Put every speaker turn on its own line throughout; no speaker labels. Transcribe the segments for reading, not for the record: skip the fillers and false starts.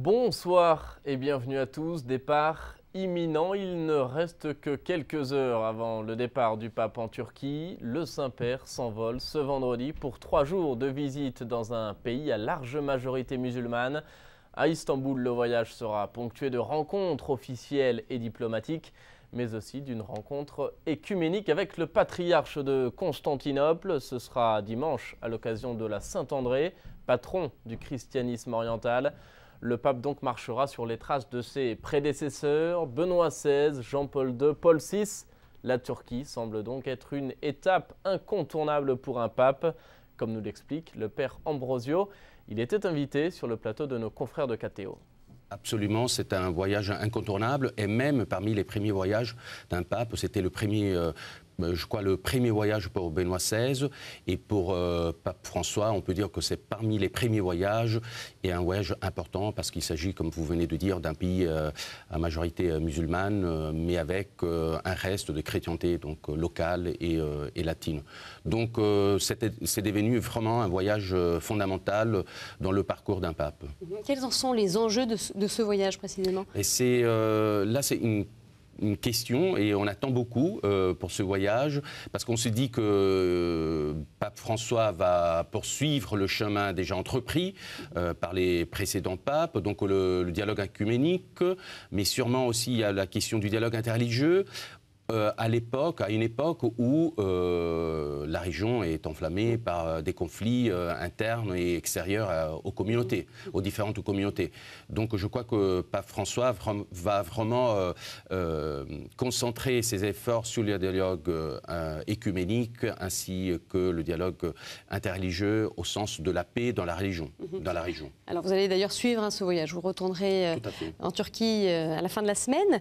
Bonsoir et bienvenue à tous. Départ imminent, il ne reste que quelques heures avant le départ du pape en Turquie. Le Saint-Père s'envole ce vendredi pour 3 jours de visite dans un pays à large majorité musulmane. À Istanbul, le voyage sera ponctué de rencontres officielles et diplomatiques, mais aussi d'une rencontre écuménique avec le patriarche de Constantinople. Ce sera dimanche à l'occasion de la Saint-André, patron du christianisme oriental. Le pape donc marchera sur les traces de ses prédécesseurs, Benoît XVI, Jean-Paul II, Paul VI. La Turquie semble donc être une étape incontournable pour un pape, comme nous l'explique le père Ambrosio. Il était invité sur le plateau de nos confrères de KTO.
Absolument, c'est un voyage incontournable et même parmi les premiers voyages d'un pape, c'était le premier, je crois, le premier voyage pour Benoît XVI et pour pape François, on peut dire que c'est parmi les premiers voyages et un voyage important parce qu'il s'agit, comme vous venez de dire, d'un pays à majorité musulmane, mais avec un reste de chrétienté donc locale et latine. Donc c'est devenu vraiment un voyage fondamental dans le parcours d'un pape.
Quels en sont les enjeux de ce voyage précisément?
Et c'est là, c'est une question et on attend beaucoup pour ce voyage parce qu'on se dit que pape François va poursuivre le chemin déjà entrepris par les précédents papes, donc le dialogue œcuménique, mais sûrement aussi il y a la question du dialogue interreligieux. À une époque où la région est enflammée par des conflits internes et extérieurs aux communautés, aux différentes communautés. Donc je crois que pape François va vraiment concentrer ses efforts sur le dialogue écuménique ainsi que le dialogue interreligieux au sens de la paix dans la région.
Alors vous allez d'ailleurs suivre ce voyage, vous retournerez en Turquie à la fin de la semaine.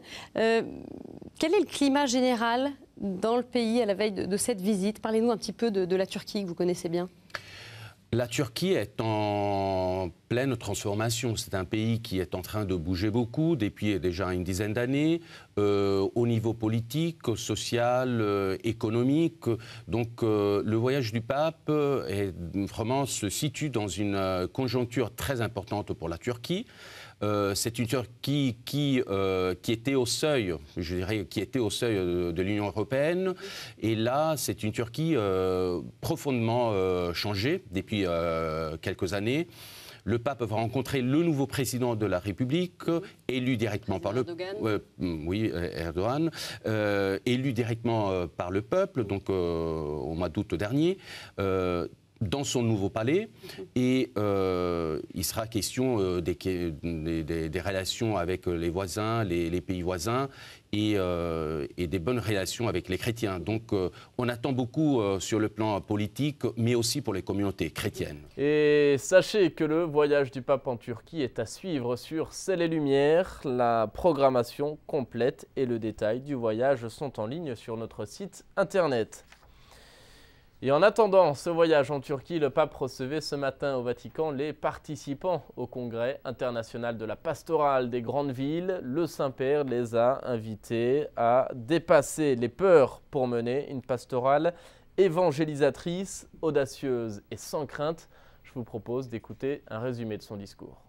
Quel est le climat général dans le pays à la veille de cette visite? Parlez-nous un petit peu de la Turquie que vous connaissez bien.
La Turquie est en pleine transformation. C'est un pays qui est en train de bouger beaucoup depuis déjà une dizaine d'années, au niveau politique, social, économique. Donc le voyage du pape vraiment se situe dans une conjoncture très importante pour la Turquie. C'est une Turquie qui était au seuil, je dirais, qui était au seuil de l'Union européenne. Et là, c'est une Turquie profondément changée depuis quelques années. Le pape va rencontrer le nouveau président de la République, élu directement par Erdogan, élu directement par le peuple, donc au mois d'août dernier. Dans son nouveau palais, et il sera question des relations avec les voisins, les pays voisins, et des bonnes relations avec les chrétiens. Donc on attend beaucoup sur le plan politique, mais aussi pour les communautés chrétiennes.
Et sachez que le voyage du pape en Turquie est à suivre sur Ciel et Lumière. La programmation complète et le détail du voyage sont en ligne sur notre site internet. Et en attendant ce voyage en Turquie, le pape recevait ce matin au Vatican les participants au congrès international de la pastorale des grandes villes. Le Saint-Père les a invités à dépasser les peurs pour mener une pastorale évangélisatrice, audacieuse et sans crainte. Je vous propose d'écouter un résumé de son discours.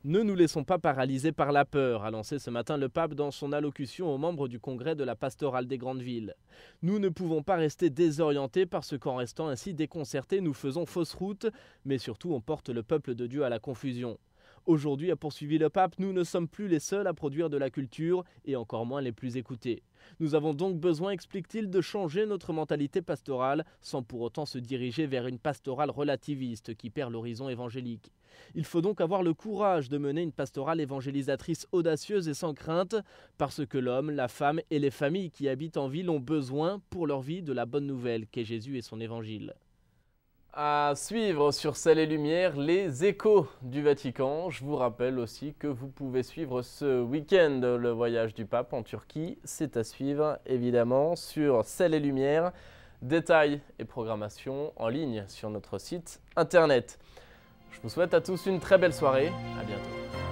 Ne nous laissons pas paralyser par la peur, a lancé ce matin le pape dans son allocution aux membres du congrès de la pastorale des grandes villes. Nous ne pouvons pas rester désorientés parce qu'en restant ainsi déconcertés, nous faisons fausse route, mais surtout on porte le peuple de Dieu à la confusion. Aujourd'hui, a poursuivi le pape, nous ne sommes plus les seuls à produire de la culture et encore moins les plus écoutés. Nous avons donc besoin, explique-t-il, de changer notre mentalité pastorale sans pour autant se diriger vers une pastorale relativiste qui perd l'horizon évangélique. Il faut donc avoir le courage de mener une pastorale évangélisatrice audacieuse et sans crainte parce que l'homme, la femme et les familles qui habitent en ville ont besoin pour leur vie de la bonne nouvelle qu'est Jésus et son évangile. À suivre sur Ciel et Lumière, les échos du Vatican. Je vous rappelle aussi que vous pouvez suivre ce week-end le voyage du pape en Turquie. C'est à suivre évidemment sur Ciel et Lumière. Détails et programmation en ligne sur notre site internet. Je vous souhaite à tous une très belle soirée. À bientôt.